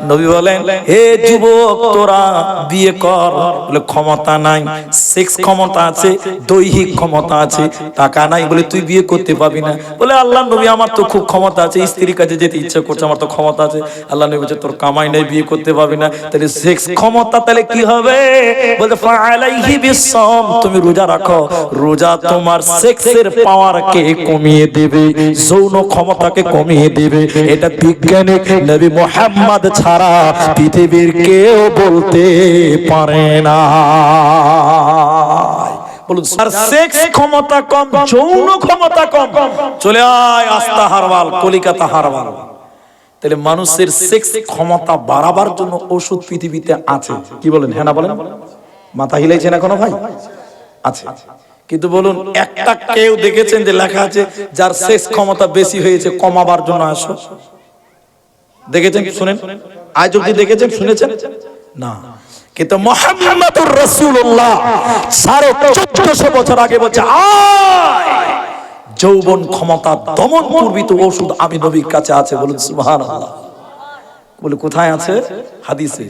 নবী বলেন, হে যুবক তোরা বিয়ে কর। বলে ক্ষমতা নাই, সেক্স ক্ষমতা আছে, দৈহিক ক্ষমতা আছে, টাকা নাই বলে তুই বিয়ে করতে পাবি না। বলে আল্লাহ নবী আমার তো খুব ক্ষমতা আছে, স্ত্রীর কাছে যেতে ইচ্ছা করছে, আমার তো ক্ষমতা আছে। আল্লাহ নবী বলছে তোর কামাই নাই, বিয়ে করতে পাবি না। তাহলে সেক্স ক্ষমতা তাহলে কি হবে? বলতে ফালাইহি বিসসাম, তুমি রোজা রাখো। রোজা তোমার সেক্সের পাওয়ারকে কমিয়ে দেবে, যৌন ক্ষমতাকে কমিয়ে দেবে। এটা বিজ্ঞানী নবী মুহাম্মদ ছাড়া পৃথিবীর কেউ বলতে পারে না। বলুন স্যার, সেক্স ক্ষমতা কম, যৌন ক্ষমতা কম, চলে আয় আস্তা হারবাল, কলিকাতা হারবাল। তাহলে মানুষের সেক্স ক্ষমতা বাড়াবার জন্য ওষুধ পৃথিবীতে আছে। কি বলেন? হ্যাঁ না বলেন? মাথা হিলাইছে না কোনো ভাই? আছে। কিন্তু বলুন, একটা কেউ দেখেছেন যে লেখা আছে যার সেক্স ক্ষমতা বেশি হয়েছে কমাবার জন্য আসো? দেখেছেন? শুনেন, আজ অব্দি দেখেছেন, শুনেছেন? না। কিন্তু মুহাম্মদুর রাসূলুল্লাহ 1450 বছর আগে বলছে, আয় যৌবন ক্ষমতা দমন পূর্বিত ওষুধ আমি নবীর কাছে আছে। বলুন সুবহানাল্লাহ। বলে কোথায় আছে? হাদিসে।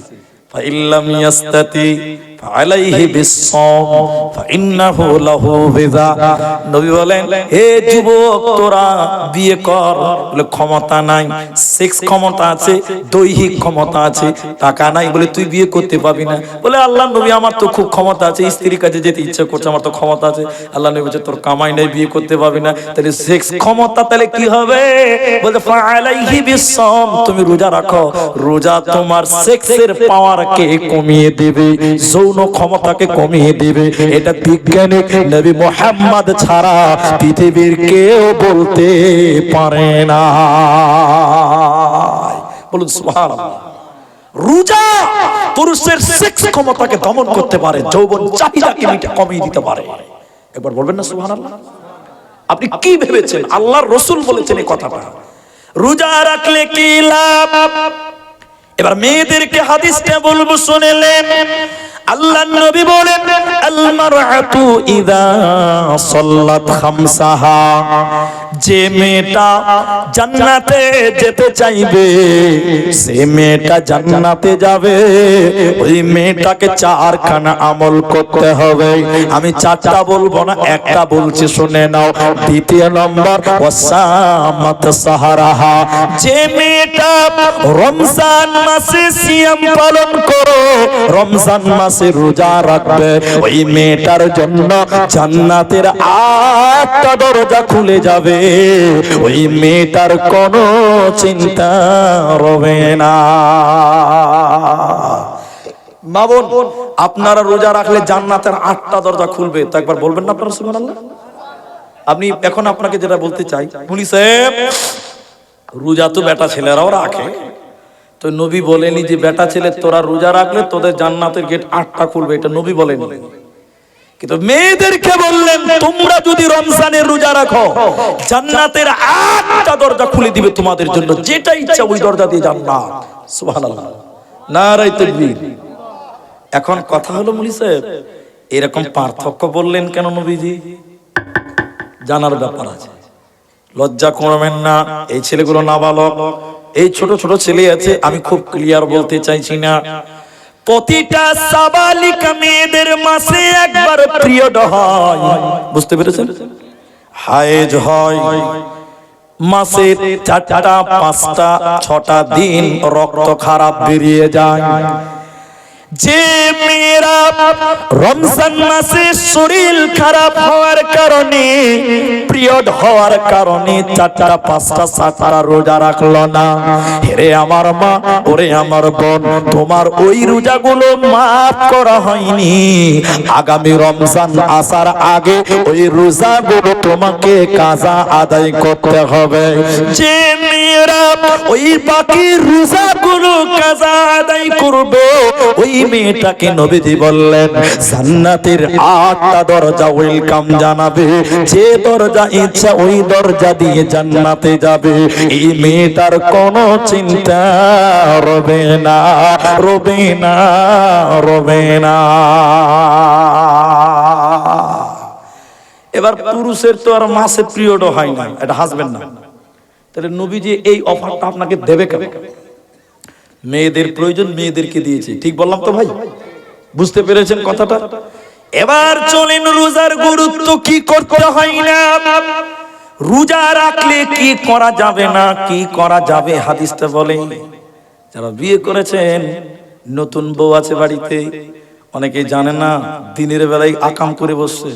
ফাইল্লাম ইয়াস্তাতি ফালাইহি বিসসাম ফাইন্নাহু লাহু বিযা। নবী বলেন, হে যুবক তোরা বিয়ে কর। বলে ক্ষমতা নাই, সেক্স ক্ষমতা আছে, দৈহিক ক্ষমতা আছে, টাকা নাই বলে তুই বিয়ে করতে পাবি না। বলে আল্লাহ নবী আমার তো খুব ক্ষমতা আছে, স্ত্রীর কাছে যেতে ইচ্ছা করছে, আমার তো ক্ষমতা আছে। আল্লাহ নবী বলছে তোর কামাই নাই, বিয়ে করতে পাবি না। তাহলে সেক্স ক্ষমতা তাহলে কি হবে? বলতে ফালাইহি বিসসাম, তুমি রোজা রাখো। রোজা তোমার সেক্সের পাওয়ারকে কমিয়ে দেবে, যৌন ক্ষমতাকে কমিয়ে দেবে। এটা বিজ্ঞানী নবী মুহাম্মদ ছাড়া পৃথিবীর কেউ বলতে পারে না। বলুন সুবহানাল্লাহ। রোজা পুরুষের সেক্স ক্ষমতাকে দমন করতে পারে, যৌবন চাহিদাকে কমিয়ে দিতে পারে। একবার বলবেন না সুবহানাল্লাহ? আপনি কি ভেবেছেন? আল্লাহর রাসূল বলেছেন এই কথাটা। রোজা রাখলে কি লাভ? এবার মেয়েদেরকে হাদিসটা বলবো, শুনেলেন। আল্লাহর নবী বলেন, আল মারআতু ইযা সাল্লাত খামসাহা, যে মেয়েটা জান্নাতে যেতে চাইবে, সে মেয়েটা জান্নাতে যাবে। ওই মেয়েটাকে চারখানা আমল করতে হবে। আমি চারটা বলবো না, একটা বলছি, শুনে নাও। দ্বিতীয় নম্বর, ওয়াসামাত সাহারাহা, যে মেয়েটা রমজান মাসে সিয়াম পালন করো, রমজান মাসে রোজা রাখবে, ওই মেয়েটার জন্য জান্নাতের 8টা দরজা খুলে যাবে। ওই মেয়েটার কোনো চিন্তা হবে না। মা বোন, আপনারা রোজা রাখলে জান্নাতের 8টা দরজা খুলবে, তো একবার বলবেন না আপনারা সুবহানাল্লাহ? আপনি এখন আপনাকে যেটা বলতে চাই, পুলিশ সাহেব, রোজা তো বেটা ছেলেরাও রাখে, তো নবী বলেনি যে বেটা ছেলে তোরা রোজা রাখলে তোদের জান্নাতের গেট 8টা খুলবে? এটা নবী বলেনি। কিন্তু মেয়েদেরকে বললেন, তোমরা যদি রমজানের রোজা রাখো, জান্নাতের 8টা দরজা খুলে দিবে তোমাদের জন্য, যেটা ইচ্ছা ওই দরজা দিয়ে জান্নাত। সুবহানাল্লাহ, নারায়ে তাকবীর। এখন কথা হলো মুলি সাহেব, এরকম পার্থক্য বললেন কেন নবীজি? জানার ব্যাপার আছে, লজ্জা করবেন না। এই ছেলেগুলো নাবালক, এই ছোট ছোট ছেলে আছে, আমি খুব ক্লিয়ার বলতে চাইছি না। প্রতিটা সাবালিকা মেয়েদের মাসে একবার পিরিয়ড হয়, বুঝতে পেরেছেন? হায়েজ হয়। মাসে 4টা 5টা 6টা দিন রক্ত খারাপ বেরিয়ে যায়। যে মেয়েরা রমজান মাসে শরীর খারাপ হওয়ার কারণে, পিরিয়ড হওয়ার কারণে 4টা 5টা 7টা রোজা রাখলো না, হেরে আমার মা, ওরে আমার বোন, তোমার ওই রোজাগুলো মাফ করা হয়নি। আগামী রমজান আসার আগে ওই রোজাগুলো তোমাকে কাজা আদায় করতে হবে। যে মেয়েরা ওই বাকি রোজাগুলো কাজা আদায় করবে, ওই মেয়েটাকে নবীজি বললেন জান্নাতের 8টা দরজা ওয়েলকাম জানাবে, যে দরজা ইচ্ছা ওই দরজা দিয়ে জান্নাতে যাবে। এই মেয়েটার কোনো চিন্তা রবে না, রবে না, রবে না। এবার পুরুষের তো আর মাসে পিরিয়ডও হয় না, এটা হাসবেন না। তাহলে নবীজি এই অফারটা আপনাকে দেবে কেন? মেয়েদের প্রয়োজন মেয়েদেরকে দিয়েছে, ঠিক বললাম তো ভাই? বুঝতে পেরেছেন কথাটা? এবার চলেন রোজার গুরুত্ব কি করতে হয় না, রোজা রাখলে কি করা যাবে না, কি করা যাবে হাদিসটা বলে। যারা বিয়ে করেছেন, নতুন বউ আছে বাড়িতে, অনেকে জানে না দিনের বেলায় আকাম করে বসছে।